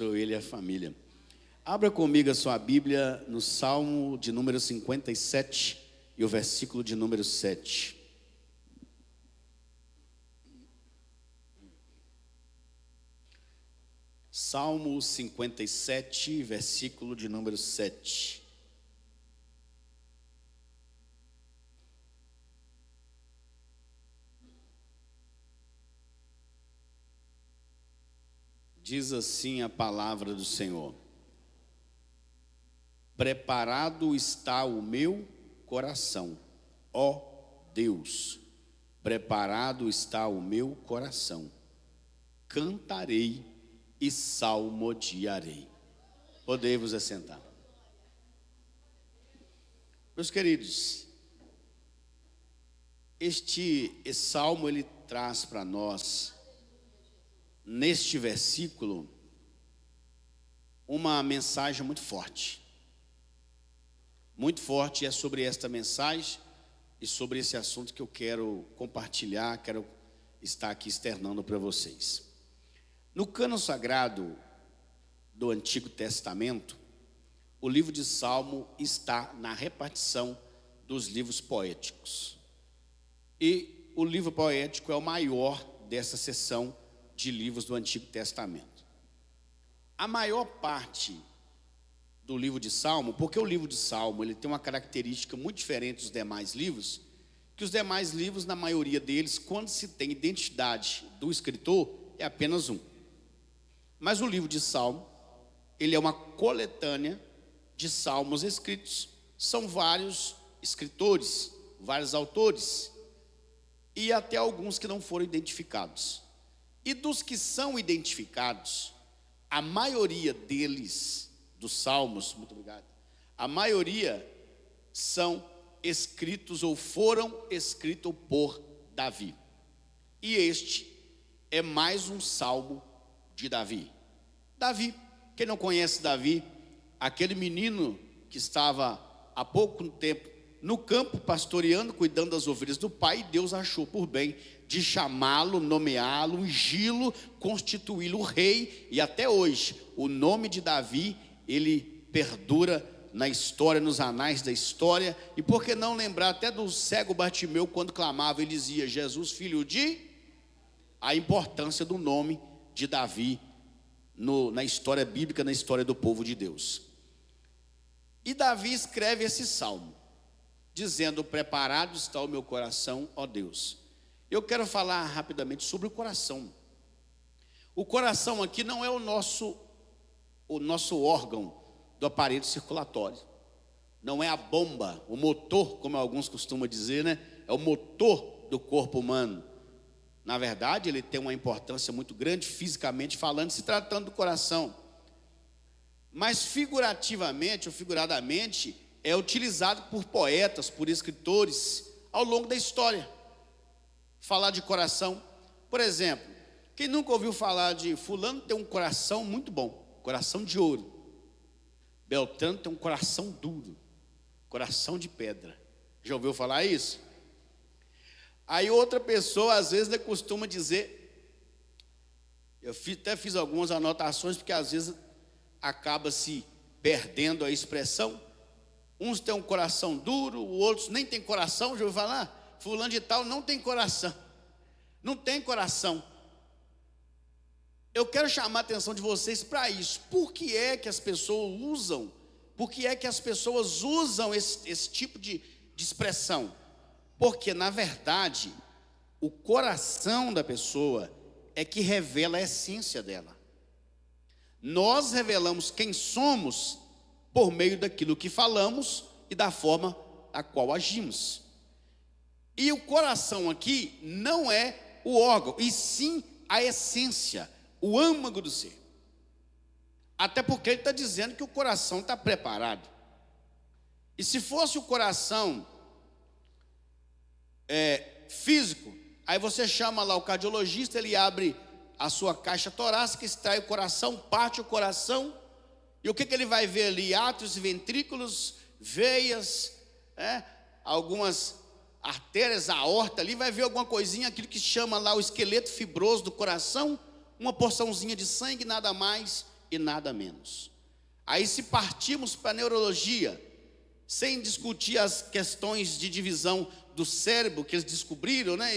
Ele e a família. Abra comigo a sua Bíblia no Salmo de número 57 e o versículo de número 7. Salmo 57, versículo de número 7. Diz assim a palavra do Senhor: preparado está o meu coração, ó Deus, preparado está o meu coração, cantarei e salmodiarei. Podei-vos assentar. Meus queridos, este salmo ele traz para nós, neste versículo, uma mensagem muito forte. Muito forte, é sobre esta mensagem e sobre esse assunto que eu quero compartilhar, quero estar aqui externando para vocês. No cânon sagrado do Antigo Testamento, o livro de Salmo está na repartição dos livros poéticos. E o livro poético é o maior dessa seção de livros do Antigo Testamento. A maior parte do livro de Salmo, porque o livro de Salmo ele tem uma característica muito diferente dos demais livros, que os demais livros, na maioria deles, quando se tem identidade do escritor, é apenas um. Mas o livro de Salmo, ele é uma coletânea de salmos escritos. São vários escritores, vários autores, e até alguns que não foram identificados. E dos que são identificados, a maioria deles, dos salmos, muito obrigado, a maioria são escritos ou foram escritos por Davi. E este é mais um salmo de Davi. Davi, quem não conhece Davi, aquele menino que estava há pouco tempo no campo pastoreando, cuidando das ovelhas do pai, Deus achou por bem de chamá-lo, nomeá-lo, ungí-lo, constituí-lo rei, e até hoje o nome de Davi ele perdura na história, nos anais da história. E por que não lembrar até do cego Bartimeu, quando clamava, ele dizia: Jesus, filho de... A importância do nome de Davi na história bíblica, na história do povo de Deus. E Davi escreve esse salmo, dizendo: preparado está o meu coração, ó Deus. Eu quero falar rapidamente sobre o coração. O coração aqui não é o nosso órgão do aparelho circulatório. Não é a bomba, o motor, como alguns costumam dizer, né? É o motor do corpo humano. Na verdade, ele tem uma importância muito grande, fisicamente falando, se tratando do coração. Mas figurativamente ou figuradamente, é utilizado por poetas, por escritores, ao longo da história. Falar de coração, por exemplo, quem nunca ouviu falar de fulano tem um coração muito bom, coração de ouro. Beltrano tem um coração duro, coração de pedra. Já ouviu falar isso? Aí outra pessoa às vezes costuma dizer, eu até fiz algumas anotações, porque às vezes acaba se perdendo a expressão. Uns têm um coração duro, outros nem tem coração. Já ouviu falar? Fulano de tal não tem coração. Não tem coração. Eu quero chamar a atenção de vocês para isso. Por que é que as pessoas usam? Por que é que as pessoas usam esse tipo de expressão? Porque, na verdade, o coração da pessoa é que revela a essência dela. Nós revelamos quem somos por meio daquilo que falamos e da forma a qual agimos. E o coração aqui não é o órgão, e sim a essência, o âmago do ser. Até porque ele está dizendo que o coração está preparado. E se fosse o coração físico, aí você chama lá o cardiologista, ele abre a sua caixa torácica, extrai o coração, parte o coração, e o que ele vai ver ali? Átrios e ventrículos, veias, algumas artérias, a aorta ali, vai ver alguma coisinha, aquilo que chama lá o esqueleto fibroso do coração, uma porçãozinha de sangue, nada mais. e nada menos. Aí, se partirmos para a neurologia, sem discutir as questões de divisão do cérebro que eles descobriram, né?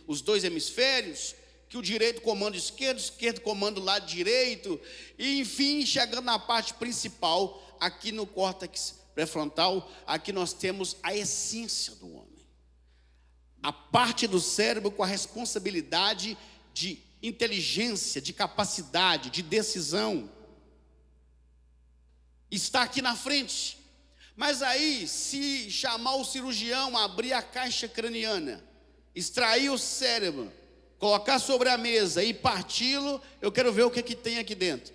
Os dois hemisférios, que o direito comanda o esquerdo comanda o lado direito, e enfim, chegando na parte principal, aqui no córtex pré-frontal, aqui nós temos a essência do homem. A parte do cérebro com a responsabilidade de inteligência, de capacidade, de decisão, está aqui na frente. Mas aí, se chamar o cirurgião, abrir a caixa craniana, extrair o cérebro, colocar sobre a mesa e parti-lo, eu quero ver o que tem aqui dentro.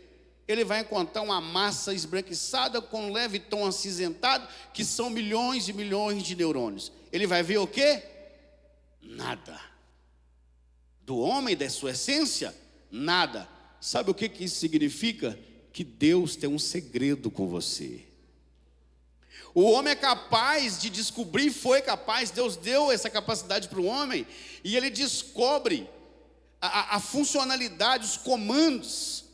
Ele vai encontrar uma massa esbranquiçada com um leve tom acinzentado, que são milhões e milhões de neurônios. Ele vai ver o quê? Nada. Do homem, da sua essência, nada. Sabe o que isso significa? Que Deus tem um segredo com você. O homem é capaz de descobrir, foi capaz, Deus deu essa capacidade para o homem, e ele descobre a funcionalidade, os comandos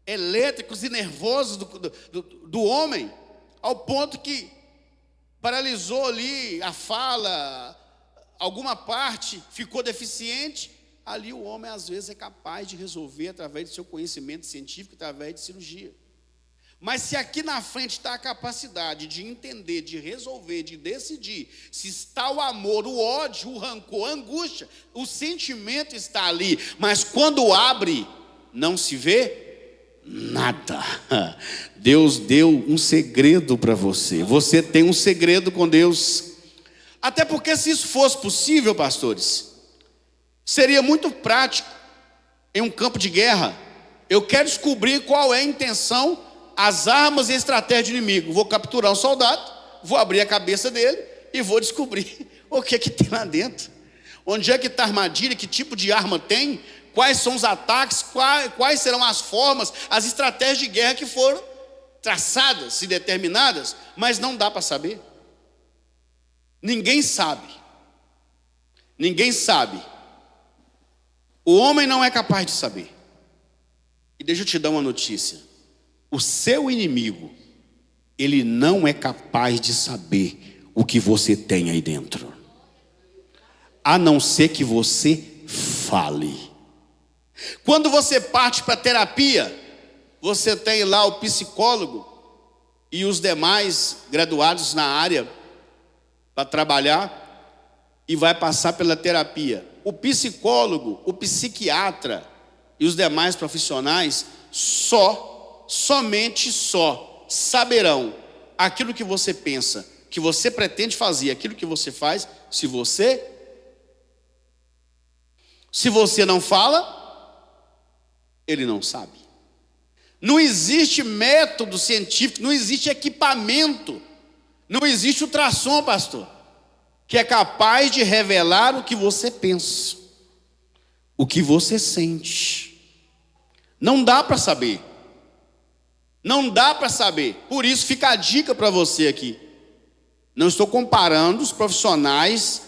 elétricos e nervosos do homem, ao ponto que paralisou ali a fala, alguma parte ficou deficiente. Ali o homem às vezes é capaz de resolver através do seu conhecimento científico, através de cirurgia. Mas se aqui na frente está a capacidade de entender, de resolver, de decidir, se está o amor, o ódio, o rancor, a angústia, o sentimento está ali, mas quando abre, não se vê nada. Deus deu um segredo para você. Você tem um segredo com Deus. Até porque, se isso fosse possível, pastores, seria muito prático em um campo de guerra. Eu quero descobrir qual é a intenção, as armas e a estratégia do inimigo. Vou capturar um soldado, vou abrir a cabeça dele e vou descobrir o que tem lá dentro. Onde é que está a armadilha, que tipo de arma tem, quais são os ataques, quais serão as formas, as estratégias de guerra que foram traçadas e determinadas, mas não dá para saber. Ninguém sabe. Ninguém sabe. O homem não é capaz de saber. E deixa eu te dar uma notícia. O seu inimigo, ele não é capaz de saber o que você tem aí dentro, a não ser que você fale. Quando você parte para a terapia, você tem lá o psicólogo e os demais graduados na área para trabalhar e vai passar pela terapia. O psicólogo, o psiquiatra e os demais profissionais somente saberão aquilo que você pensa, que você pretende fazer, aquilo que você faz, se você não fala, ele não sabe. Não existe método científico, não existe equipamento, não existe ultrassom, pastor, que é capaz de revelar o que você pensa, o que você sente. Não dá para saber. Não dá para saber. Por isso fica a dica para você aqui. Não estou comparando os profissionais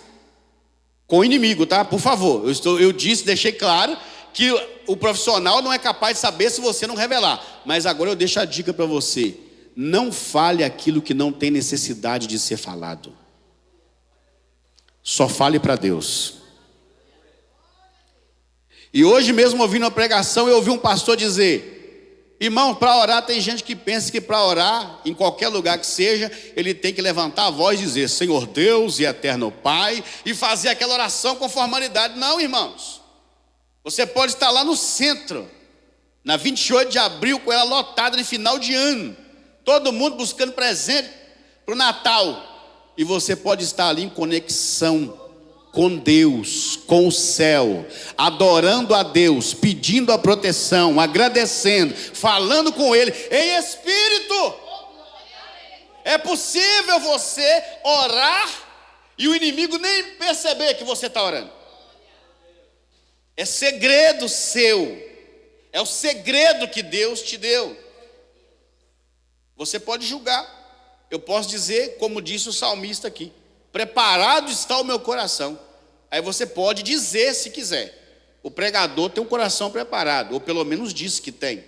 com o inimigo, tá? Por favor, eu deixei claro que o profissional não é capaz de saber se você não revelar. Mas agora eu deixo a dica para você. Não fale aquilo que não tem necessidade de ser falado. Só fale para Deus. E hoje mesmo, ouvindo uma pregação, eu ouvi um pastor dizer: irmão, para orar, tem gente que pensa que para orar, em qualquer lugar que seja, ele tem que levantar a voz e dizer: Senhor Deus e eterno Pai, e fazer aquela oração com formalidade. Não, irmãos. Você pode estar lá no centro, na 28 de abril, com ela lotada no final de ano, todo mundo buscando presente para o Natal, e você pode estar ali em conexão com Deus, com o céu, adorando a Deus, pedindo a proteção, agradecendo, falando com Ele em espírito. É possível você orar e o inimigo nem perceber que você está orando. É segredo seu, é o segredo que Deus te deu. Você pode julgar. Eu posso dizer, como disse o salmista aqui: preparado está o meu coração. Aí você pode dizer, se quiser: o pregador tem um coração preparado, ou pelo menos disse que tem.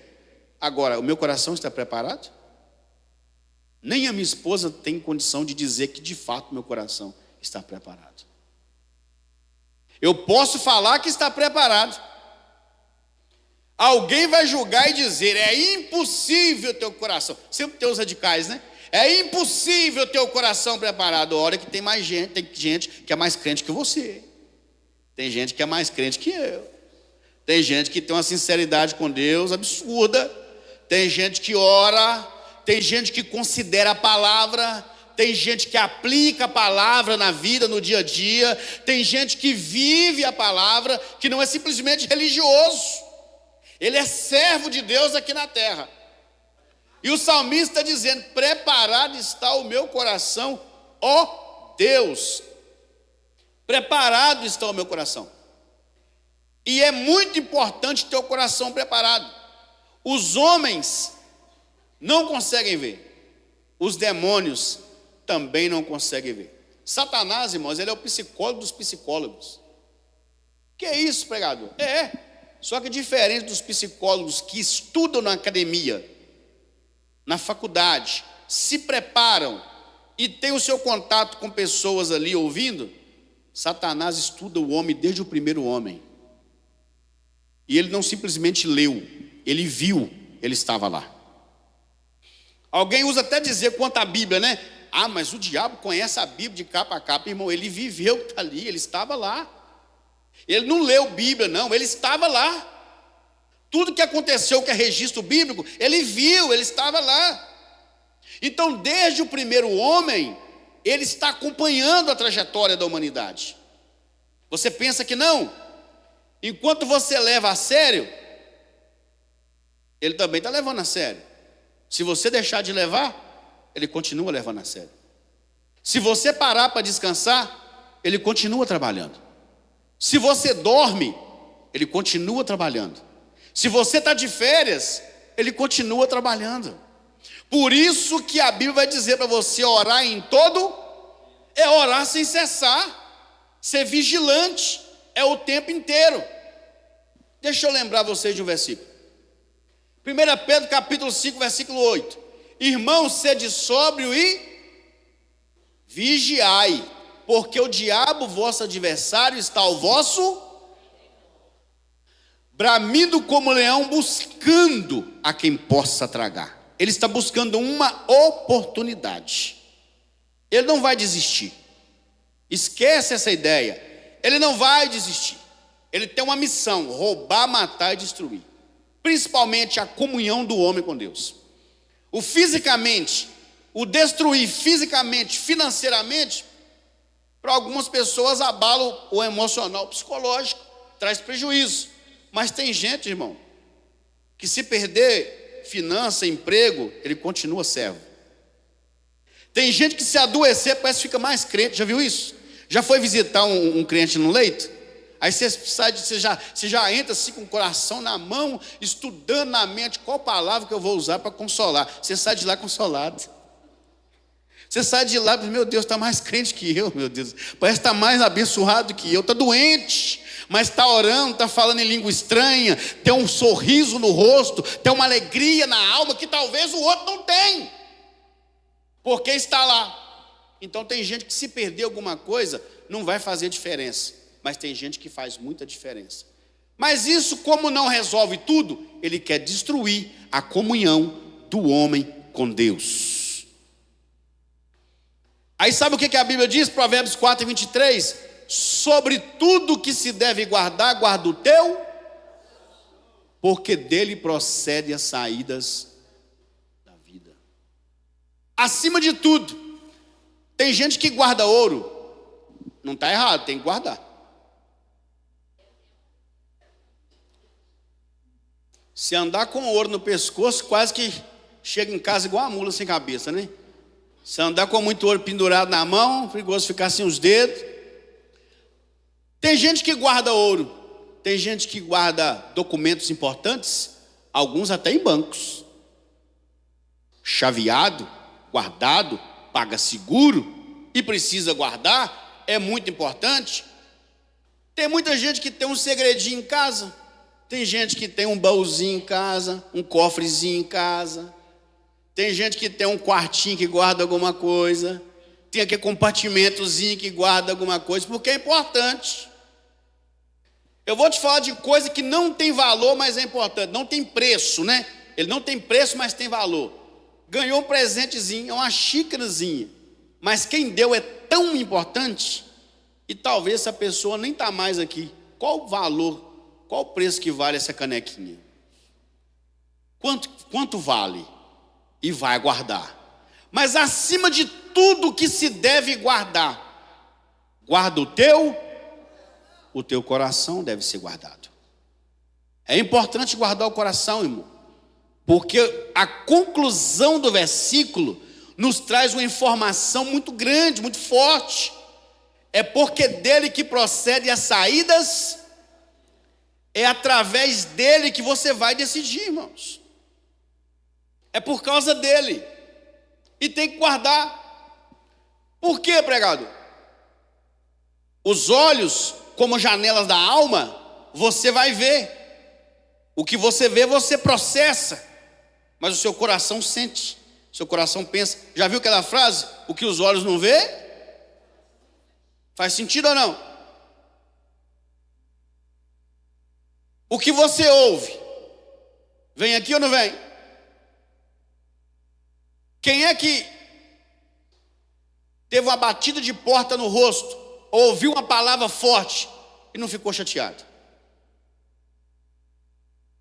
Agora, o meu coração está preparado? Nem a minha esposa tem condição de dizer que de fato meu coração está preparado. Eu posso falar que está preparado. Alguém vai julgar e dizer: é impossível teu coração. Sempre tem os radicais, né? É impossível ter o coração preparado. Olha que tem mais gente, tem gente que é mais crente que você. Tem gente que é mais crente que eu. Tem gente que tem uma sinceridade com Deus absurda. Tem gente que ora. Tem gente que considera a palavra. Tem gente que aplica a palavra na vida, no dia a dia. Tem gente que vive a palavra, que não é simplesmente religioso. Ele é servo de Deus aqui na terra. E o salmista está dizendo: preparado está o meu coração, ó Deus. Preparado está o meu coração. E é muito importante ter o coração preparado. Os homens não conseguem ver. Os demônios também não conseguem ver. Satanás, irmãos, ele é o psicólogo dos psicólogos. Que é isso, pregador? Só que diferente dos psicólogos que estudam na academia, na faculdade, se preparam e têm o seu contato com pessoas ali ouvindo, Satanás estuda o homem desde o primeiro homem. E ele não simplesmente leu, ele viu, ele estava lá. Alguém usa até dizer quanto à Bíblia, né? Ah, mas o diabo conhece a Bíblia de capa a capa. Irmão, ele viveu ali, ele estava lá. Ele não leu Bíblia, não, ele estava lá. Tudo que aconteceu, que é registro bíblico, ele viu, ele estava lá. Então, desde o primeiro homem, ele está acompanhando a trajetória da humanidade. Você pensa que não? Enquanto você leva a sério, ele também está levando a sério. Se você deixar de levar, ele continua levando a sério. Se você parar para descansar, ele continua trabalhando. Se você dorme, ele continua trabalhando. Se você está de férias, ele continua trabalhando. Por isso que a Bíblia vai dizer para você orar em todo, é orar sem cessar, ser vigilante, é o tempo inteiro. Deixa eu lembrar vocês de um versículo. 1 Pedro capítulo 5, versículo 8. Irmãos, sede sóbrio e vigiai, porque o diabo, vosso adversário, está ao vosso bramindo como leão, buscando a quem possa tragar. Ele está buscando uma oportunidade. Ele não vai desistir. Esquece essa ideia. Ele não vai desistir. Ele tem uma missão: roubar, matar e destruir. Principalmente a comunhão do homem com Deus. O fisicamente, o destruir fisicamente, financeiramente, para algumas pessoas abala o emocional, o psicológico, traz prejuízo. Mas tem gente, irmão, que se perder finança, emprego, ele continua servo. Tem gente que se adoecer parece que fica mais crente. Já viu isso? Já foi visitar um crente no leito? Aí você já entra assim com o coração na mão, estudando na mente qual palavra que eu vou usar para consolar. Você sai de lá consolado. Você sai de lá, meu Deus, está mais crente que eu, meu Deus. Parece que está mais abençoado que eu. Está doente, mas está orando, está falando em língua estranha. Tem um sorriso no rosto, tem uma alegria na alma que talvez o outro não tem. Porque está lá. Então tem gente que se perder alguma coisa, não vai fazer diferença. Mas tem gente que faz muita diferença. Mas isso, como não resolve tudo, ele quer destruir a comunhão do homem com Deus. Aí sabe o que a Bíblia diz? Provérbios 4, 23. Sobre tudo que se deve guardar, guarda o teu, porque dele procede as saídas da vida. Acima de tudo, tem gente que guarda ouro. Não está errado, tem que guardar. Se andar com ouro no pescoço, quase que chega em casa igual uma mula sem cabeça, né? Se andar com muito ouro pendurado na mão, perigoso ficar sem os dedos. Tem gente que guarda ouro, tem gente que guarda documentos importantes, alguns até em bancos. Chaveado, guardado, paga seguro e precisa guardar, é muito importante. Tem muita gente que tem um segredinho em casa, Tem gente que tem um baúzinho em casa, um cofrezinho em casa. Tem gente que tem um quartinho que guarda alguma coisa. Tem aquele compartimentozinho que guarda alguma coisa, porque é importante. Eu vou te falar de coisa que não tem valor, mas é importante. Não tem preço, né? Ele não tem preço, mas tem valor. Ganhou um presentezinho, é uma xícarazinha. Mas quem deu é tão importante, e talvez essa pessoa nem está mais aqui. Qual o valor, qual o preço que vale essa canequinha? Quanto vale? E vai guardar. Mas acima de tudo que se deve guardar, guarda o teu coração deve ser guardado. É importante guardar o coração, irmão, porque a conclusão do versículo nos traz uma informação muito grande, muito forte. É porque dele que procede as saídas, é através dele que você vai decidir, irmãos. É por causa dele. E tem que guardar. Por quê, pregado? Os olhos, como janelas da alma, você vai ver. O que você vê, você processa. Mas o seu coração sente. O seu coração pensa. Já viu aquela frase? O que os olhos não vê? Faz sentido ou não? O que você ouve? Vem aqui ou não vem? Quem é que teve uma batida de porta no rosto, ou ouviu uma palavra forte e não ficou chateado?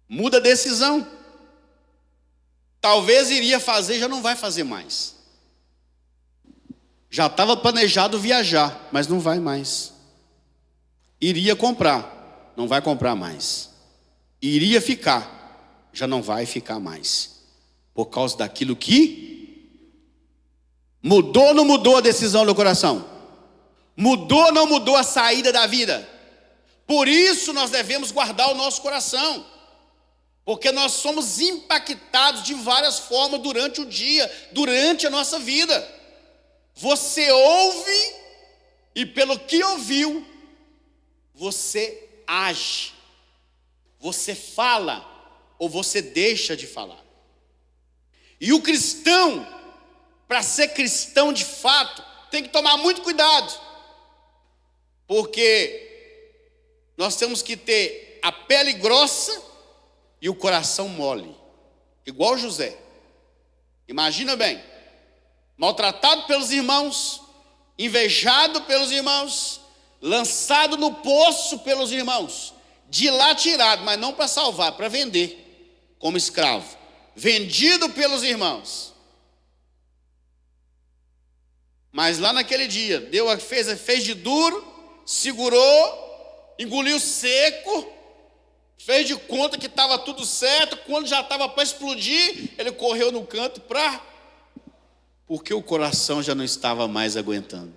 Muda a decisão. Talvez iria fazer, já não vai fazer mais. Já estava planejado viajar, mas não vai mais. Iria comprar, não vai comprar mais. Iria ficar, já não vai ficar mais. Por causa daquilo que mudou ou não mudou a decisão do coração? Mudou ou não mudou a saída da vida? Por isso nós devemos guardar o nosso coração. Porque nós somos impactados de várias formas durante o dia, durante a nossa vida. Você ouve e pelo que ouviu, você age. Você fala ou você deixa de falar. E o cristão, para ser cristão de fato, tem que tomar muito cuidado. Porque nós temos que ter a pele grossa e o coração mole. Igual José. Imagina bem. Maltratado pelos irmãos, invejado pelos irmãos, lançado no poço pelos irmãos, de lá tirado, mas não para salvar, para vender como escravo, vendido pelos irmãos. Mas lá naquele dia, Deus fez de duro, segurou, engoliu seco, fez de conta que estava tudo certo. Quando já estava para explodir, ele correu no canto porque o coração já não estava mais aguentando.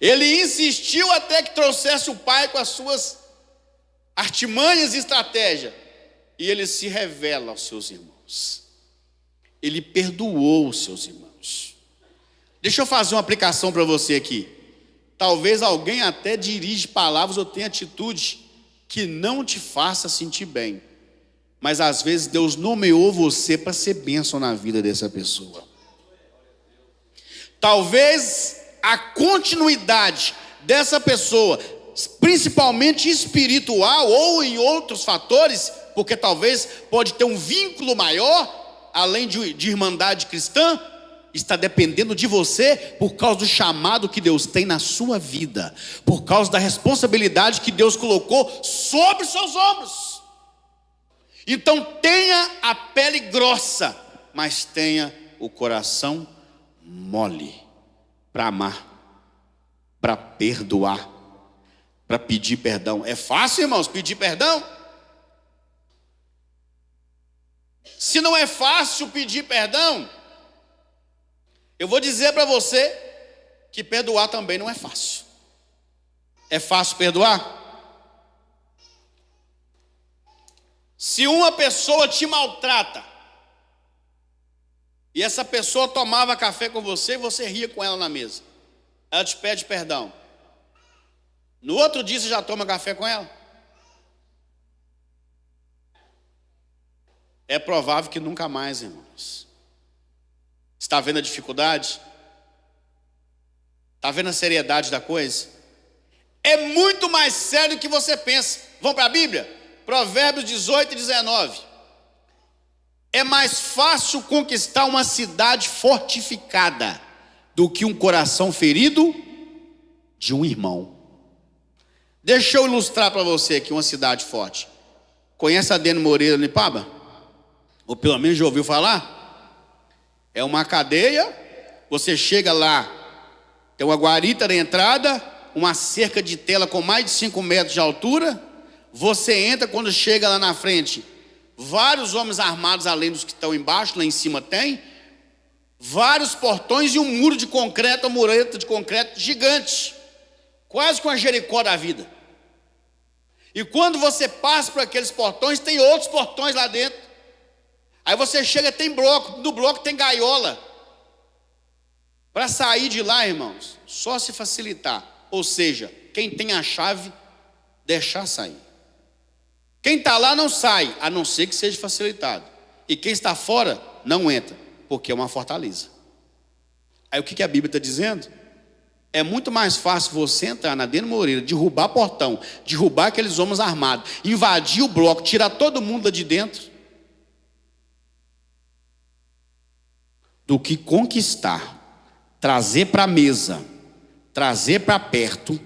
Ele insistiu até que trouxesse o pai com as suas artimanhas e estratégia. E ele se revela aos seus irmãos. Ele perdoou os seus irmãos. Deixa eu fazer uma aplicação para você aqui. Talvez alguém até dirige palavras ou tenha atitude que não te faça sentir bem. Mas às vezes Deus nomeou você para ser bênção na vida dessa pessoa. Talvez a continuidade dessa pessoa, principalmente espiritual ou em outros fatores, porque talvez pode ter um vínculo maior, além de irmandade cristã, está dependendo de você por causa do chamado que Deus tem na sua vida, por causa da responsabilidade que Deus colocou sobre os seus ombros. Então tenha a pele grossa, mas tenha o coração mole para amar, para perdoar, para pedir perdão. É fácil, irmãos, pedir perdão? Se não é fácil pedir perdão, eu vou dizer para você que perdoar também não é fácil. É fácil perdoar? Se uma pessoa te maltrata, e essa pessoa tomava café com você e você ria com ela na mesa, ela te pede perdão. No outro dia você já toma café com ela? é provável que nunca mais, irmãos. Está vendo a dificuldade? Está vendo a seriedade da coisa? É muito mais sério do que você pensa. Vamos para a Bíblia? Provérbios 18 e 19. É mais fácil conquistar uma cidade fortificada do que um coração ferido de um irmão. Deixa eu ilustrar para você aqui uma cidade forte. Conhece a Deno Moreira no Ipaba? Ou pelo menos já ouviu falar? É uma cadeia, você chega lá, tem uma guarita na entrada, uma cerca de tela com mais de 5 metros de altura. Você entra, quando chega lá na frente, vários homens armados além dos que estão embaixo, lá em cima tem, vários portões e um muro de concreto, uma mureta de concreto gigante, quase com a Jericó da vida. E quando você passa por aqueles portões, tem outros portões lá dentro. Aí você chega, tem bloco, no bloco tem gaiola. Para sair de lá, irmãos, só se facilitar. Ou seja, quem tem a chave, deixar sair. Quem está lá não sai, a não ser que seja facilitado. E quem está fora, não entra, porque é uma fortaleza. Aí o que a Bíblia está dizendo? É muito mais fácil você entrar na Deno Moreira, derrubar portão, derrubar aqueles homens armados, invadir o bloco, tirar todo mundo lá de dentro, do que conquistar, trazer para a mesa, trazer para perto,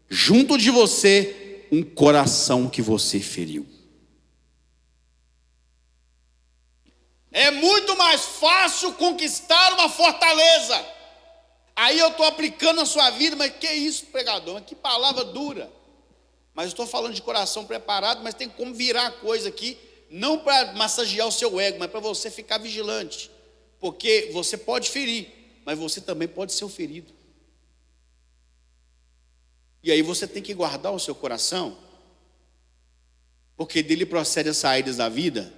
junto de você, um coração que você feriu. É muito mais fácil conquistar uma fortaleza. Aí eu estou aplicando na sua vida, mas que isso, pregador? Mas que palavra dura. Mas eu estou falando de coração preparado, mas tem como virar a coisa aqui, não para massagear o seu ego, mas para você ficar vigilante. Porque você pode ferir, mas você também pode ser o ferido. E aí você tem que guardar o seu coração, porque dele procede as saídas da vida.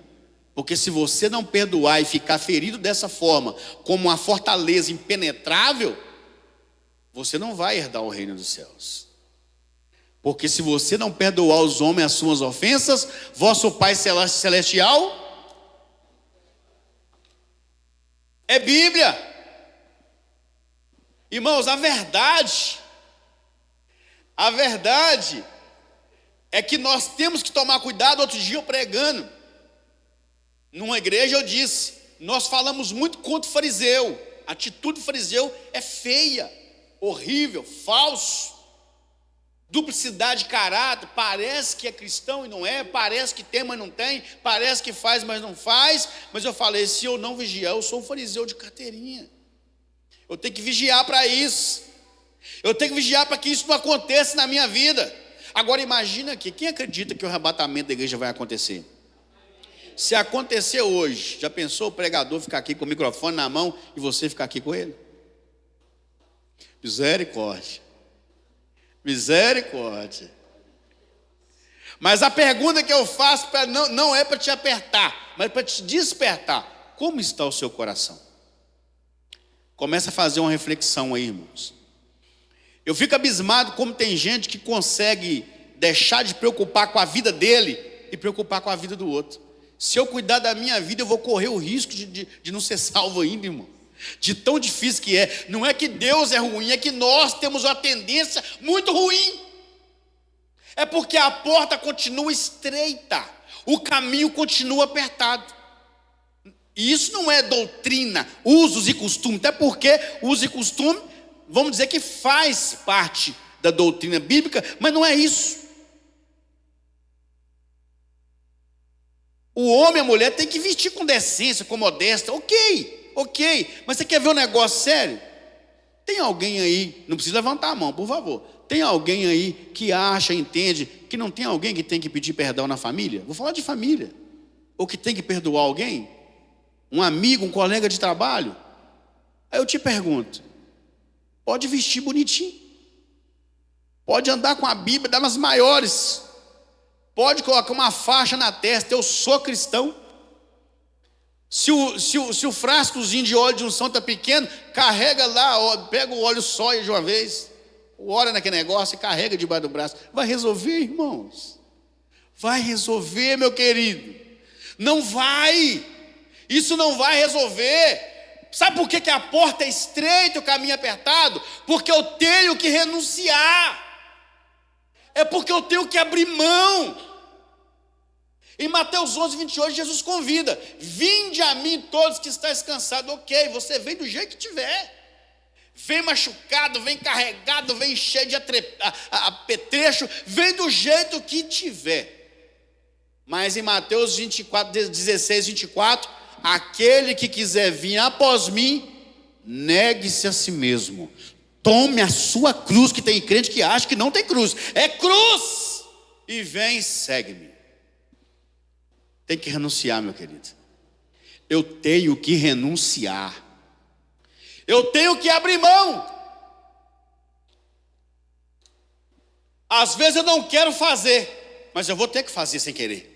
Porque se você não perdoar e ficar ferido dessa forma, como uma fortaleza impenetrável, você não vai herdar o reino dos céus. Porque se você não perdoar os homens as suas ofensas, vosso Pai Celestial, é Bíblia. Irmãos, a verdade é que nós temos que tomar cuidado. Outro dia eu pregando numa igreja, eu disse, nós falamos muito contra o fariseu. A atitude do fariseu é feia, horrível, falso, duplicidade de caráter, parece que é cristão e não é, parece que tem, mas não tem, parece que faz, mas não faz. Mas eu falei, se eu não vigiar, eu sou um fariseu de carteirinha. Eu tenho que vigiar para isso. Eu tenho que vigiar para que isso não aconteça na minha vida. Agora imagina aqui, quem acredita que o arrebatamento da igreja vai acontecer? Se acontecer hoje, já pensou o pregador ficar aqui com o microfone na mão e você ficar aqui com ele? Misericórdia. Misericórdia. Mas a pergunta que eu faço não é para te apertar, mas para te despertar. Como está o seu coração? Começa a fazer uma reflexão aí, irmãos. Eu fico abismado como tem gente que consegue deixar de preocupar com a vida dele e preocupar com a vida do outro. Se eu cuidar da minha vida, eu vou correr o risco de não ser salvo ainda, irmão. De tão difícil que é. Não é que Deus é ruim, é que nós temos uma tendência muito ruim. É porque a porta continua estreita, o caminho continua apertado. E isso não é doutrina, usos e costumes, até porque usos e costumes, vamos dizer que faz parte da doutrina bíblica, mas não é isso. O homem e a mulher tem que vestir com decência, com modéstia, ok, mas você quer ver um negócio sério? Tem alguém aí, não precisa levantar a mão, por favor, tem alguém aí que acha, entende, que não tem alguém que tem que pedir perdão na família? Vou falar de família. Ou que tem que perdoar alguém? Um amigo, um colega de trabalho? Aí eu te pergunto, pode vestir bonitinho, pode andar com a Bíblia, dar nas maiores, pode colocar uma faixa na testa, eu sou cristão. Se o frascozinho de óleo de unção está pequeno, carrega lá, pega o óleo sóia de uma vez, ora naquele negócio e carrega debaixo do braço. Vai resolver, irmãos. Vai resolver, meu querido. Não vai. Isso não vai resolver. Sabe por que a porta é estreita e o caminho é apertado? Porque eu tenho que renunciar. É porque eu tenho que abrir mão. Em Mateus 11, 28, Jesus convida: vinde a mim todos que estáis cansados. Ok, você vem do jeito que tiver. Vem machucado, vem carregado, vem cheio de apetrecho, vem do jeito que tiver. Mas em Mateus 24, 16, 24, aquele que quiser vir após mim, negue-se a si mesmo. Tome a sua cruz, que tem crente que acha que não tem cruz. É cruz! E vem e segue-me. Tem que renunciar, meu querido. Eu tenho que renunciar. Eu tenho que abrir mão. Às vezes eu não quero fazer, mas eu vou ter que fazer sem querer.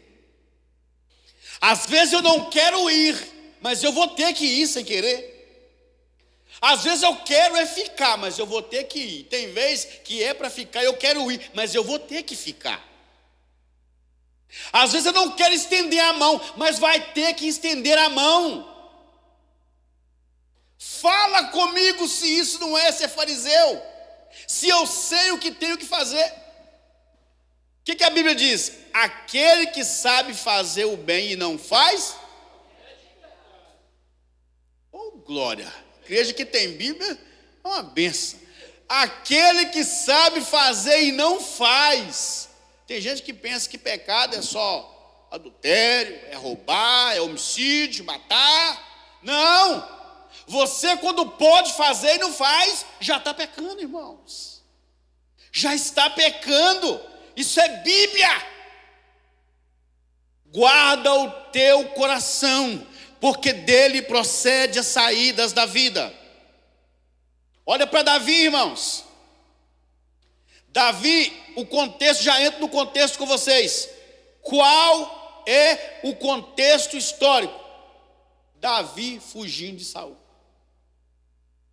Às vezes eu não quero ir, mas eu vou ter que ir sem querer. Às vezes eu quero ficar, mas eu vou ter que ir. Tem vezes que é para ficar, eu quero ir, mas eu vou ter que ficar. Às vezes eu não quero estender a mão, mas vai ter que estender a mão. Fala comigo se isso não é ser fariseu. Se eu sei o que tenho que fazer. O que a Bíblia diz? Aquele que sabe fazer o bem e não faz. Oh, glória. Igreja que tem Bíblia é uma benção. Aquele que sabe fazer e não faz. Tem gente que pensa que pecado é só adultério, é roubar, é homicídio, matar. Não. Você, quando pode fazer e não faz, já está pecando, irmãos. Já está pecando. Isso é Bíblia. Guarda o teu coração, porque dele procede as saídas da vida. Olha para Davi, irmãos. Davi, o contexto, já entro no contexto com vocês. Qual é o contexto histórico? Davi fugindo de Saul.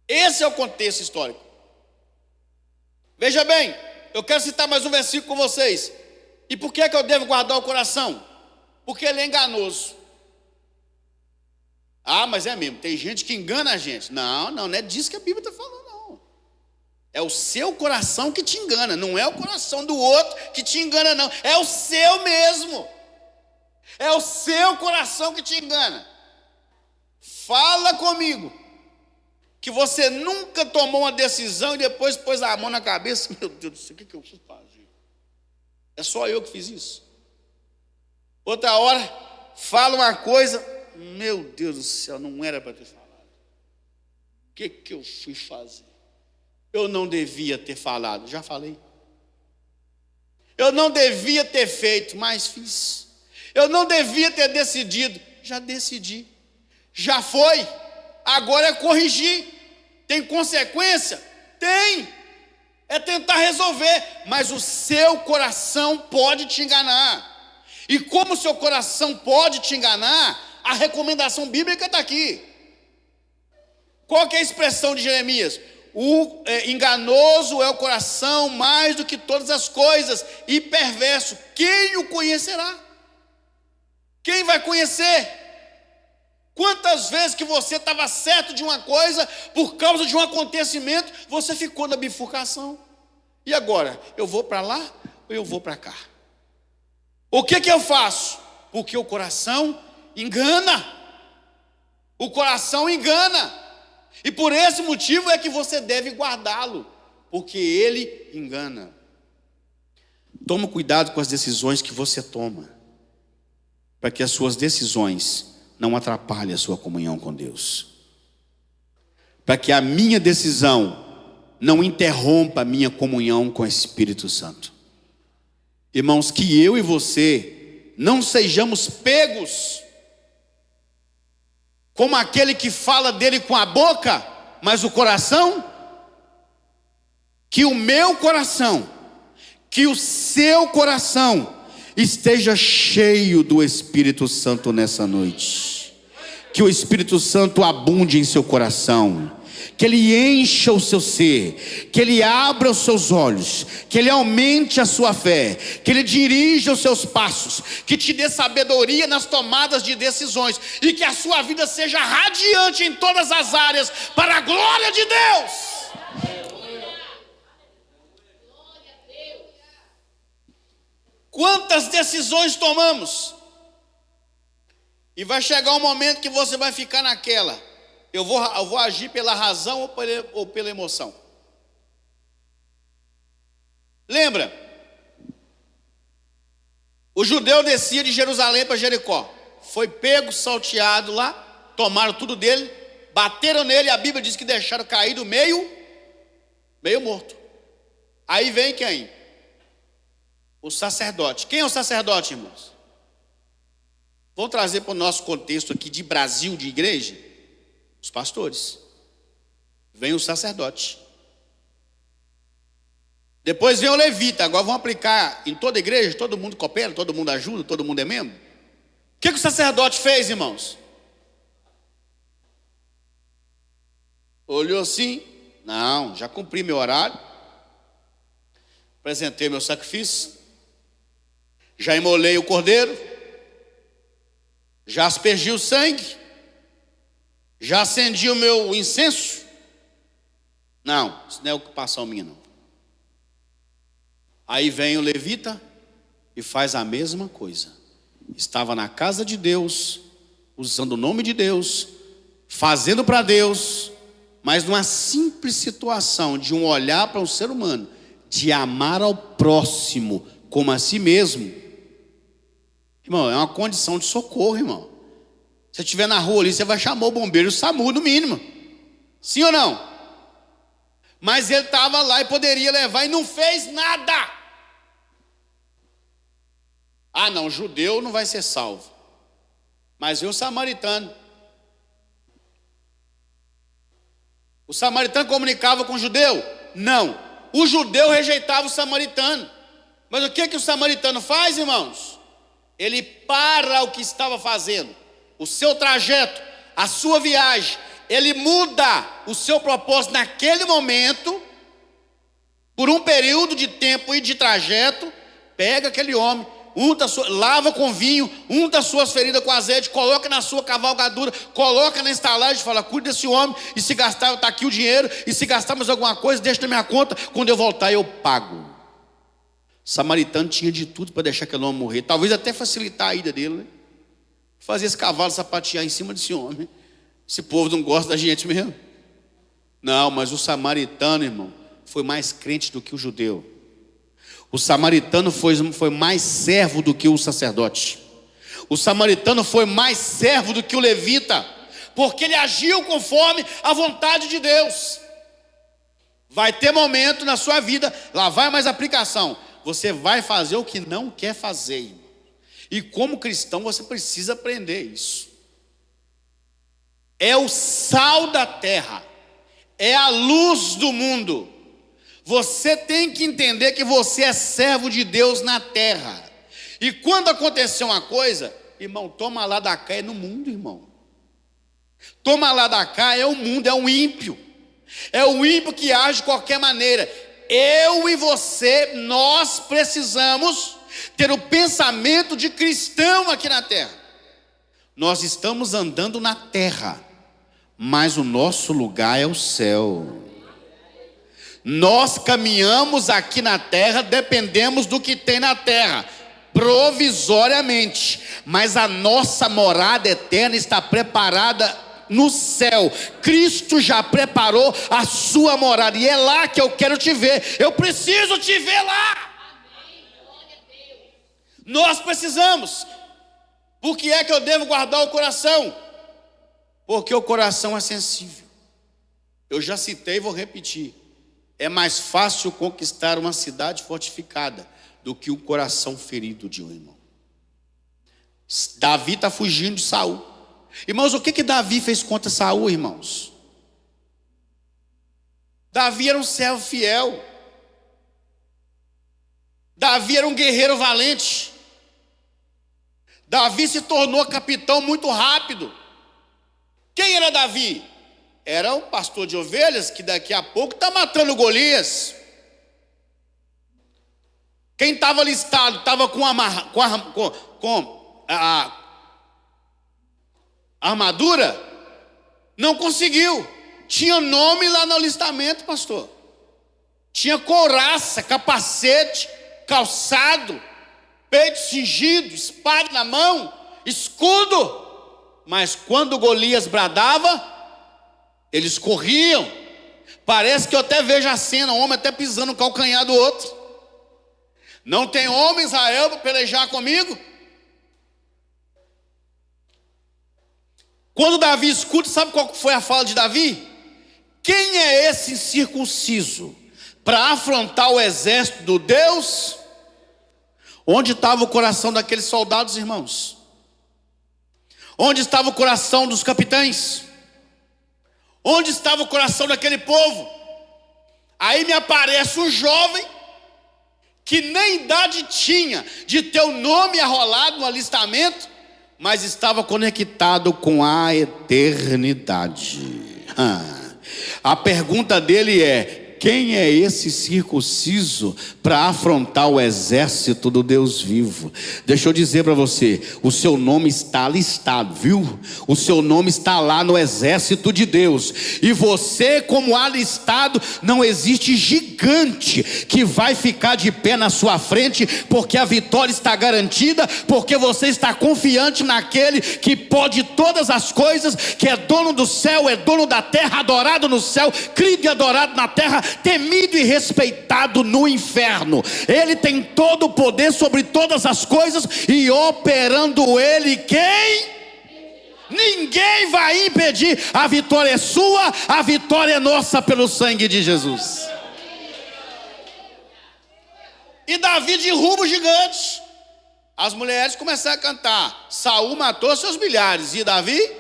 Esse é o contexto histórico. Veja bem, eu quero citar mais um versículo com vocês. E por que eu devo guardar o coração? Porque ele é enganoso. Ah, mas é mesmo, tem gente que engana a gente. Não é disso que a Bíblia está falando, não. É o seu coração que te engana, não é o coração do outro que te engana, não. É o seu mesmo. É o seu coração que te engana. Fala comigo que você nunca tomou uma decisão e depois pôs a mão na cabeça. Meu Deus do céu, o que eu fui fazer? É só eu que fiz isso. Outra hora, fala uma coisa, meu Deus do céu, não era para ter falado. O que eu fui fazer? Eu não devia ter falado, já falei. Eu não devia ter feito, mas fiz. Eu não devia ter decidido, já decidi. Já foi, agora é corrigir. Tem consequência? Tem. É tentar resolver, mas o seu coração pode te enganar. E como o seu coração pode te enganar, a recomendação bíblica está aqui. Qual que é a expressão de Jeremias? Enganoso é o coração mais do que todas as coisas, e perverso. Quem o conhecerá? Quem vai conhecer? Quantas vezes que você estava certo de uma coisa, por causa de um acontecimento, você ficou na bifurcação. E agora? Eu vou para lá ou eu vou para cá? O que eu faço? Porque o coração engana. O coração engana. E por esse motivo é que você deve guardá-lo, porque ele engana. Toma cuidado com as decisões que você toma, para que as suas decisões não atrapalhem a sua comunhão com Deus. Para que a minha decisão não interrompa a minha comunhão com o Espírito Santo. Irmãos, que eu e você não sejamos pegos como aquele que fala dele com a boca, mas o coração, que o meu coração, que o seu coração esteja cheio do Espírito Santo nessa noite. Que o Espírito Santo abunde em seu coração. que Ele encha o seu ser, que Ele abra os seus olhos, que Ele aumente a sua fé, que Ele dirija os seus passos, que te dê sabedoria nas tomadas de decisões, e que a sua vida seja radiante em todas as áreas, para a glória de Deus. Quantas decisões tomamos? E vai chegar um momento que você vai ficar naquela: eu vou agir pela razão ou pela emoção? Lembra? O judeu descia de Jerusalém para Jericó, foi pego, salteado lá, tomaram tudo dele, bateram nele, a Bíblia diz que deixaram caído meio morto. Aí vem quem? O sacerdote. Quem é o sacerdote, irmãos? Vou trazer para o nosso contexto aqui de Brasil, de igreja, os pastores. Vem o sacerdote. Depois vem o levita. Agora vamos aplicar em toda a igreja. Todo mundo coopera, todo mundo ajuda, todo mundo é membro. O que o sacerdote fez, irmãos? Olhou assim: não, já cumpri meu horário, apresentei meu sacrifício, já imolei o cordeiro, já aspergi o sangue, já acendi o meu incenso. Não, isso não é ocupação minha, não. Aí vem o levita e faz a mesma coisa. Estava na casa de Deus, usando o nome de Deus, fazendo para Deus, mas numa simples situação de um olhar para um ser humano, de amar ao próximo como a si mesmo. Irmão, é uma condição de socorro, irmão. Se você estiver na rua ali, você vai chamar o bombeiro, o SAMU no mínimo. Sim ou não? Mas ele estava lá e poderia levar e não fez nada. Ah não, judeu não vai ser salvo. Mas e o samaritano? O samaritano comunicava com o judeu? Não. O judeu rejeitava o samaritano. Mas o que o samaritano faz, irmãos? Ele para o que estava fazendo, o seu trajeto, a sua viagem. Ele muda o seu propósito naquele momento, por um período de tempo e de trajeto. Pega aquele homem, lava com vinho, unta as suas feridas com azeite, coloca na sua cavalgadura, coloca na estalagem e fala: cuida desse homem, e se gastar, está aqui o dinheiro, e se gastar mais alguma coisa, deixa na minha conta, quando eu voltar eu pago. O samaritano tinha de tudo para deixar aquele homem morrer, talvez até facilitar a ida dele, né? Fazer esse cavalo sapatear em cima desse homem. Esse povo não gosta da gente mesmo. Não, mas o samaritano, irmão, foi mais crente do que o judeu. O samaritano foi mais servo do que o sacerdote. O samaritano foi mais servo do que o levita, porque ele agiu conforme a vontade de Deus. Vai ter momento na sua vida, lá vai mais aplicação, você vai fazer o que não quer fazer, irmão. E como cristão você precisa aprender isso. É o sal da terra, é a luz do mundo. Você tem que entender que você é servo de Deus na terra. E quando acontecer uma coisa, irmão, toma lá da cá é no mundo, irmão. Toma lá da cá é o mundo, é o ímpio. É o ímpio que age de qualquer maneira. Eu e você, nós precisamos ter o pensamento de cristão aqui na terra. Nós estamos andando na terra, mas o nosso lugar é o céu. Nós caminhamos aqui na terra, dependemos do que tem na terra, provisoriamente, mas a nossa morada eterna está preparada no céu. Cristo já preparou a sua morada, e é lá que eu quero te ver. Eu preciso te ver lá. Nós precisamos. Por que é que eu devo guardar o coração? Porque o coração é sensível. Eu já citei e vou repetir. É mais fácil conquistar uma cidade fortificada do que o coração ferido de um irmão. Davi está fugindo de Saul. Irmãos, o que Davi fez contra Saul, irmãos? Davi era um servo fiel. Davi era um guerreiro valente. Davi se tornou capitão muito rápido. Quem era Davi? era um pastor de ovelhas que daqui a pouco está matando Golias. Quem estava listado, estava com a armadura, não conseguiu. Tinha nome lá no alistamento, pastor. Tinha couraça, capacete, calçado, peito cingido, espada na mão, escudo. Mas quando Golias bradava, eles corriam. Parece que eu até vejo a cena, o homem até pisando no calcanhar do outro. Não tem homem, Israel, para pelejar comigo? Quando Davi escuta, sabe qual foi a fala de Davi? Quem é esse incircunciso para afrontar o exército do Deus? Onde estava o coração daqueles soldados, irmãos? Onde estava o coração dos capitães? Onde estava o coração daquele povo? Aí me aparece um jovem que nem idade tinha de ter o nome arrolado no alistamento, mas estava conectado com a eternidade. A pergunta dele é: quem é esse circunciso para afrontar o exército do Deus vivo? Deixa eu dizer para você, o seu nome está listado, viu? O seu nome está lá no exército de Deus. E você, como alistado, não existe gigante que vai ficar de pé na sua frente, porque a vitória está garantida, porque você está confiante naquele que pode todas as coisas, que é dono do céu, é dono da terra, adorado no céu, crido e adorado na terra, temido e respeitado no inferno. Ele tem todo o poder sobre todas as coisas, e operando ele, quem? Ninguém vai impedir. A vitória é sua, a vitória é nossa pelo sangue de Jesus. E Davi derruba o gigante. As mulheres começaram a cantar: Saul matou seus milhares, e Davi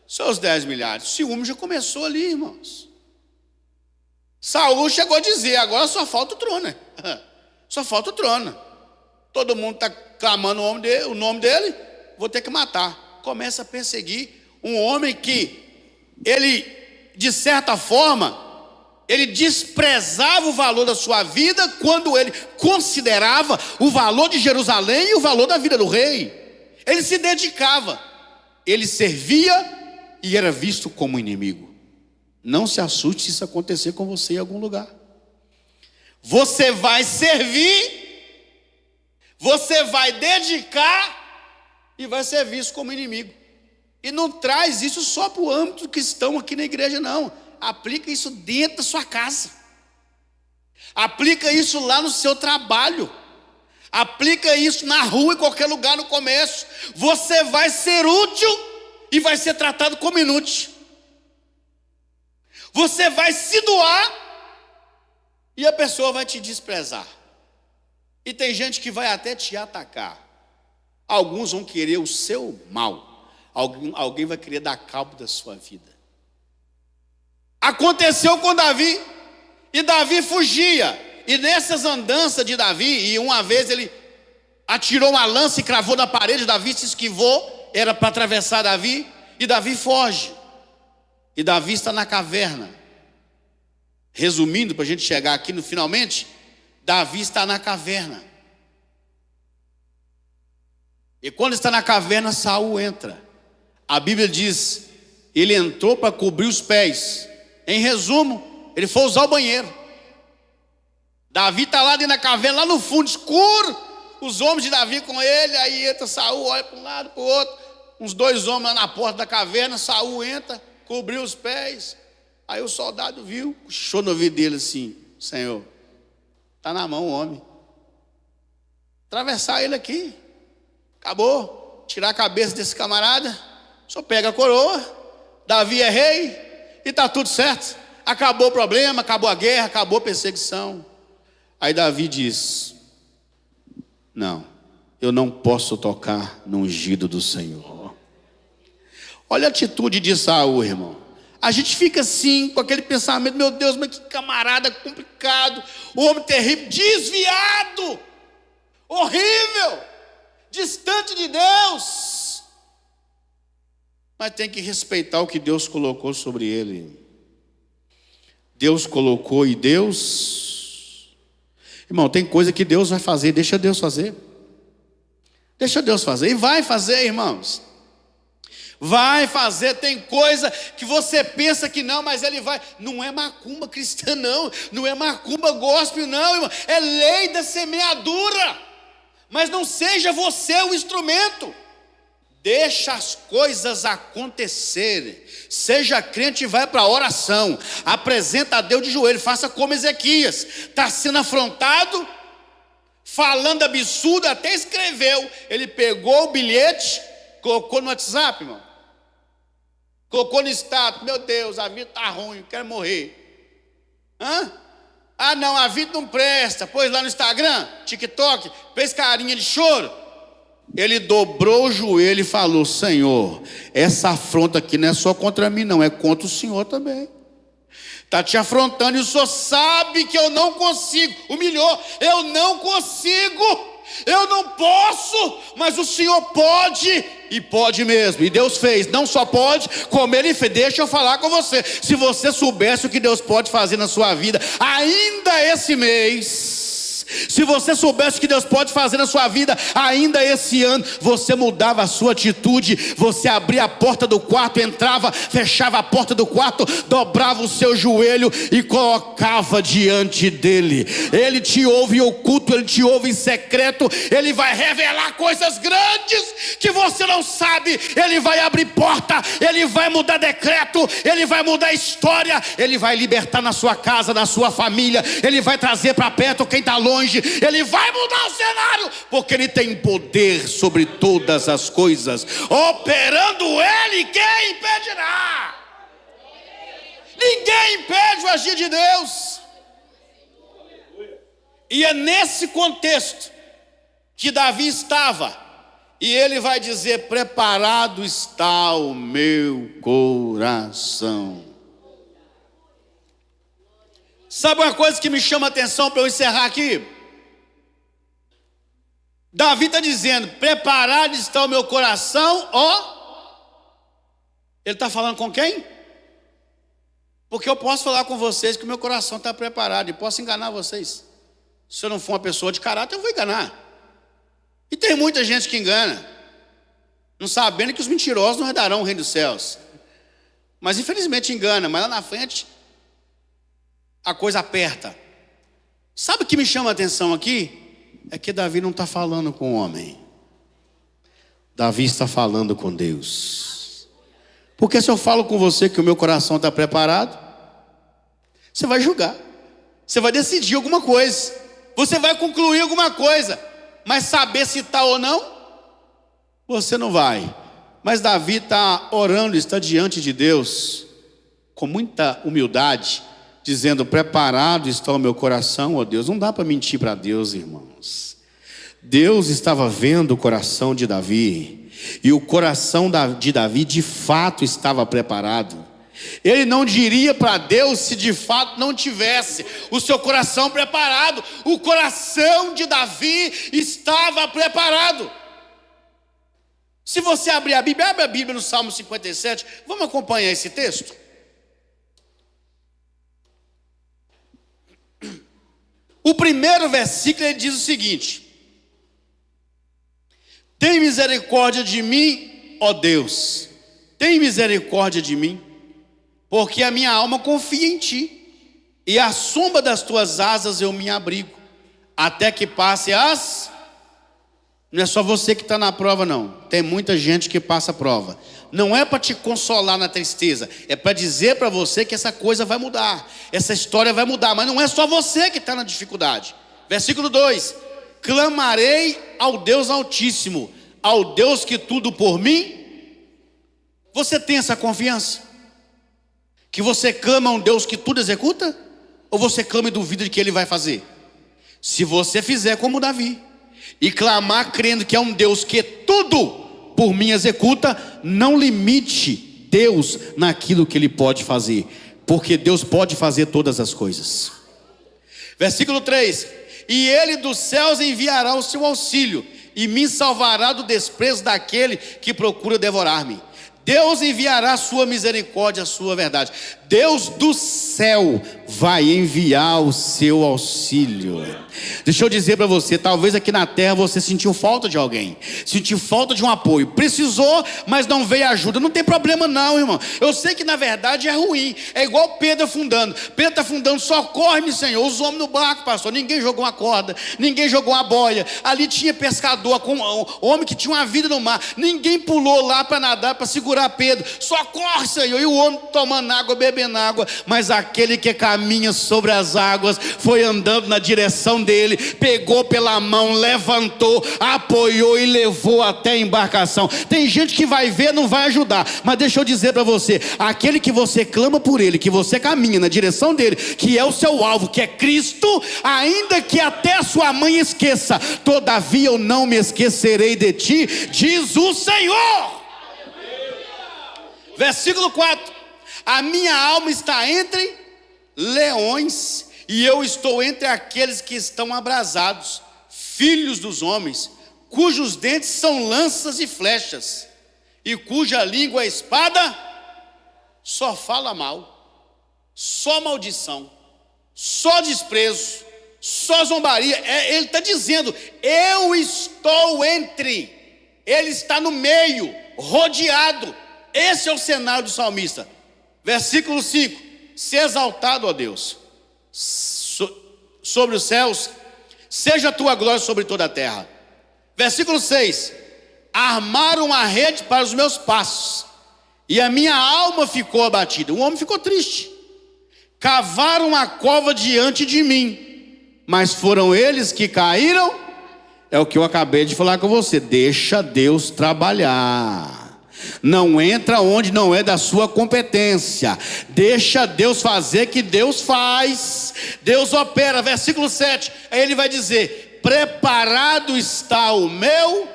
seus 10 milhares. O ciúme já começou ali, irmãos. Saul chegou a dizer: agora só falta o trono, né? Só falta o trono. Todo mundo está clamando o nome dele, vou ter que matar. Começa a perseguir um homem que ele, de certa forma, ele desprezava o valor da sua vida, quando ele considerava o valor de Jerusalém e o valor da vida do rei. Ele se dedicava, ele servia e era visto como inimigo. Não se assuste se isso acontecer com você em algum lugar. Você vai servir, você vai dedicar e vai ser visto como inimigo. E não traz isso só para o âmbito cristão aqui na igreja, não. Aplica isso dentro da sua casa. Aplica isso lá no seu trabalho. Aplica isso na rua, em qualquer lugar, no comércio. Você vai ser útil e vai ser tratado como inútil. Você vai se doar e a pessoa vai te desprezar. E tem gente que vai até te atacar. Alguns vão querer o seu mal. Alguém vai querer dar cabo da sua vida. Aconteceu com Davi. E Davi fugia. E nessas andanças de Davi, e uma vez ele atirou uma lança e cravou na parede, Davi se esquivou, era para atravessar Davi, e Davi foge. E Davi está na caverna. Resumindo, para a gente chegar aqui no finalmente, Davi está na caverna. E quando está na caverna, Saul entra. A Bíblia diz: ele entrou para cobrir os pés. Em resumo, ele foi usar o banheiro. Davi está lá dentro da caverna, lá no fundo, escuro. Os homens de Davi com ele. Aí entra Saul, olha para um lado, para o outro. Uns 2 homens lá na porta da caverna. Saul entra, cobriu os pés. Aí o soldado viu, puxou no ouvido dele assim: Senhor, está na mão o homem. Atravessar ele aqui. Acabou. Tirar a cabeça desse camarada. Só pega a coroa. Davi é rei. E está tudo certo. Acabou o problema, acabou a guerra, acabou a perseguição. Aí Davi diz: não, eu não posso tocar no ungido do Senhor. Olha a atitude de Saul, irmão. A gente fica assim, com aquele pensamento: meu Deus, mas que camarada complicado, homem terrível, desviado, horrível, distante de Deus. mas tem que respeitar o que Deus colocou sobre ele. Deus colocou e Deus... Irmão, tem coisa que Deus vai fazer, deixa Deus fazer. Deixa Deus fazer, e vai fazer, irmãos. Vai fazer, tem coisa que você pensa que não, mas ele vai. Não é macumba cristã não, não é macumba gospel não, irmão. É lei da semeadura. Mas não seja você o instrumento. Deixa as coisas acontecerem. Seja crente e vai para a oração. Apresenta a Deus de joelho, faça como Ezequias. Está sendo afrontado, falando absurdo, até escreveu. Ele pegou o bilhete, colocou no WhatsApp, irmão. Colocou no status: meu Deus, a vida está ruim, eu quero morrer. Ah não, a vida não presta. Pôs lá no Instagram, TikTok, fez carinha de choro. Ele dobrou o joelho e falou: Senhor, essa afronta aqui não é só contra mim não, é contra o Senhor também. Está te afrontando e o Senhor sabe que eu não consigo. Humilhou, eu não consigo. Eu não posso, mas o Senhor pode, e pode mesmo. E Deus fez, não só pode, como Ele fez. Deixa eu falar com você. Se você soubesse o que Deus pode fazer na sua vida, ainda esse mês, se você soubesse o que Deus pode fazer na sua vida ainda esse ano, você mudava a sua atitude. Você abria a porta do quarto, entrava, fechava a porta do quarto, dobrava o seu joelho e colocava diante dele. Ele te ouve em oculto, ele te ouve em secreto. Ele vai revelar coisas grandes que você não sabe. Ele vai abrir porta, ele vai mudar decreto, ele vai mudar história, ele vai libertar na sua casa, na sua família. Ele vai trazer para perto quem está longe. Ele vai mudar o cenário, porque Ele tem poder sobre todas as coisas. Operando Ele, quem impedirá? Ninguém impede o agir de Deus. E é nesse contexto que Davi estava. E ele vai dizer: preparado está o meu coração. Sabe uma coisa que me chama a atenção para eu encerrar aqui? Davi está dizendo: preparado está o meu coração, ó. Ele está falando com quem? Porque eu posso falar com vocês que o meu coração está preparado, e posso enganar vocês. Se eu não for uma pessoa de caráter, eu vou enganar. E tem muita gente que engana, não sabendo que os mentirosos não herdarão o reino dos céus. Mas infelizmente engana, mas lá na frente a coisa aperta. Sabe o que me chama a atenção aqui? É que Davi não está falando com o homem. Davi está falando com Deus. Porque se eu falo com você que o meu coração está preparado, você vai julgar, você vai decidir alguma coisa, você vai concluir alguma coisa, mas saber se está ou não, você não vai. Mas Davi está orando, está diante de Deus, com muita humildade, dizendo: preparado está o meu coração, ó Deus. Não dá para mentir para Deus, irmãos. Deus estava vendo o coração de Davi, e o coração de Davi de fato estava preparado. Ele não diria para Deus se de fato não tivesse o seu coração preparado. O coração de Davi estava preparado. Se você abrir a Bíblia, abre a Bíblia no Salmo 57, vamos acompanhar esse texto. O primeiro versículo ele diz o seguinte: tem misericórdia de mim, ó Deus, tem misericórdia de mim, porque a minha alma confia em ti, e à sombra das tuas asas eu me abrigo, até que passe as... Não é só você que está na prova não, tem muita gente que passa a prova. Não é para te consolar na tristeza, é para dizer para você que essa coisa vai mudar, essa história vai mudar. Mas não é só você que está na dificuldade. Versículo 2: clamarei ao Deus Altíssimo, ao Deus que tudo por mim. Você tem essa confiança? Que você clama a um Deus que tudo executa? Ou você clama e duvida de que Ele vai fazer? Se você fizer como Davi e clamar crendo que é um Deus que tudo por mim executa, não limite Deus naquilo que Ele pode fazer, porque Deus pode fazer todas as coisas. Versículo 3: e Ele dos céus enviará o seu auxílio, e me salvará do desprezo daquele que procura devorar-me. Deus enviará a sua misericórdia, a sua verdade. Deus do céu vai enviar o seu auxílio. Deixa eu dizer para você, talvez aqui na terra você sentiu falta de alguém, sentiu falta de um apoio, precisou, mas não veio ajuda. Não tem problema não, irmão. Eu sei que na verdade é ruim. É igual Pedro afundando. Pedro está afundando, socorre-me, Senhor. Os homens no barco, pastor, ninguém jogou uma corda, ninguém jogou uma boia. Ali tinha pescador, homem que tinha uma vida no mar. Ninguém pulou lá para nadar, para segurar Pedro. Socorre, Senhor. E o homem tomando água, bebendo água. Mas aquele que caminha sobre as águas foi andando na direção dele, pegou pela mão, levantou, apoiou e levou até a embarcação. Tem gente que vai ver, não vai ajudar, mas deixa eu dizer para você, aquele que você clama por ele, que você caminha na direção dele, que é o seu alvo, que é Cristo, ainda que até a sua mãe esqueça, todavia eu não me esquecerei de ti, diz o Senhor. Versículo 4: a minha alma está entre leões, e eu estou entre aqueles que estão abrasados, filhos dos homens, cujos dentes são lanças e flechas, e cuja língua é espada. Só fala mal, só maldição, só desprezo, só zombaria. Ele está dizendo, eu estou entre, ele está no meio, rodeado. Esse é o cenário do salmista. Versículo 5: se exaltado, ó Deus, sobre os céus, seja a tua glória sobre toda a terra. Versículo 6: armaram a rede para os meus passos, e a minha alma ficou abatida. O homem ficou triste. Cavaram a cova diante de mim, mas foram eles que caíram. É o que eu acabei de falar com você. Deixa Deus trabalhar. Não entra onde não é da sua competência. Deixa Deus fazer, que Deus faz. Deus opera. Versículo 7, aí ele vai dizer: preparado está o meu.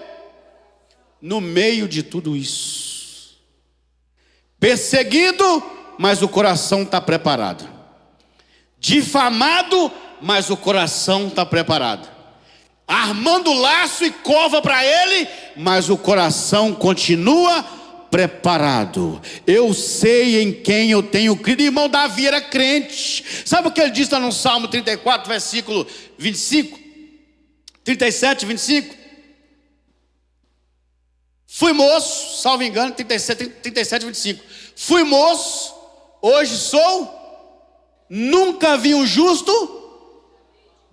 No meio de tudo isso, perseguido, mas o coração está preparado. Difamado, mas o coração está preparado. Armando laço e cova para ele, mas o coração continua preparado. Eu sei em quem eu tenho crido. Irmão, Davi era crente. Sabe o que ele diz lá no Salmo 34, versículo 25, 37, 25? Fui moço, salvo engano, 37, 25. Fui moço, hoje sou, nunca vi um justo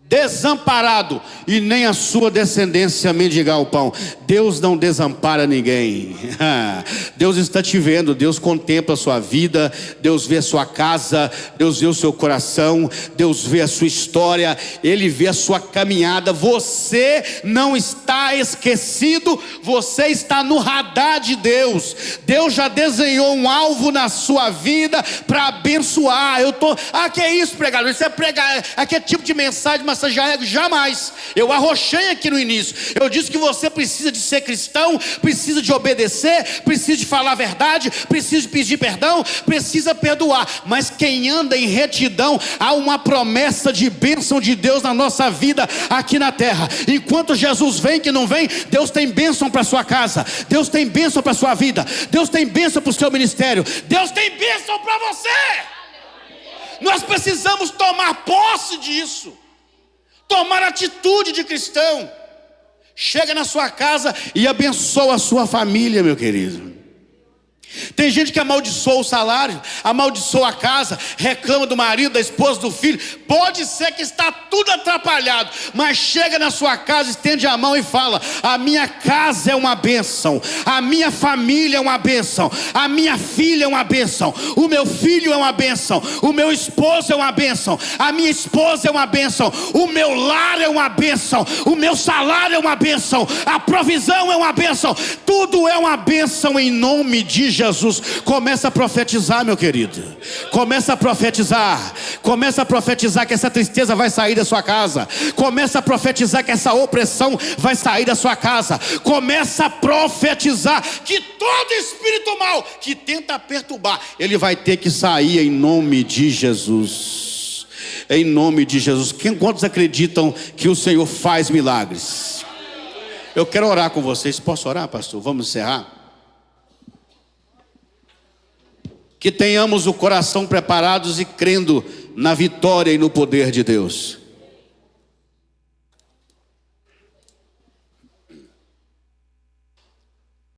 desamparado, e nem a sua descendência mendigar o pão. Deus não desampara ninguém. Deus está te vendo. Deus contempla a sua vida, Deus vê a sua casa, Deus vê o seu coração, Deus vê a sua história, Ele vê a sua caminhada. Você não está esquecido, você está no radar de Deus. Deus já desenhou um alvo na sua vida para abençoar. Que é isso, pregador? Isso é pregar, aquele tipo de mensagem, mas jamais. Eu arrochei aqui no início. Eu disse que você precisa de ser cristão, precisa de obedecer, precisa de falar a verdade, precisa de pedir perdão, precisa perdoar. Mas quem anda em retidão, há uma promessa de bênção de Deus na nossa vida aqui na terra. Enquanto Jesus vem, que não vem, Deus tem bênção para sua casa, Deus tem bênção para sua vida, Deus tem bênção para o seu ministério, Deus tem bênção para você. Nós precisamos tomar posse disso, tomar atitude de cristão. Chega na sua casa e abençoa a sua família, meu querido. Tem gente que amaldiçoa o salário, amaldiçoa a casa, reclama do marido, da esposa, do filho. Pode ser que está tudo atrapalhado, mas chega na sua casa, estende a mão e fala: a minha casa é uma bênção, a minha família é uma bênção, a minha filha é uma bênção, o meu filho é uma bênção, o meu esposo é uma bênção, a minha esposa é uma bênção, o meu lar é uma bênção, o meu salário é uma bênção, a provisão é uma bênção, tudo é uma bênção em nome de Jesus. Começa a profetizar, meu querido. Começa a profetizar. Começa a profetizar que essa tristeza vai sair da sua casa. Começa a profetizar que essa opressão vai sair da sua casa. Começa a profetizar que todo espírito mau que tenta perturbar, ele vai ter que sair em nome de Jesus. Em nome de Jesus. Quantos acreditam que o Senhor faz milagres? Eu quero orar com vocês. Posso orar, pastor? Vamos encerrar? que tenhamos o coração preparados e crendo na vitória e no poder de Deus.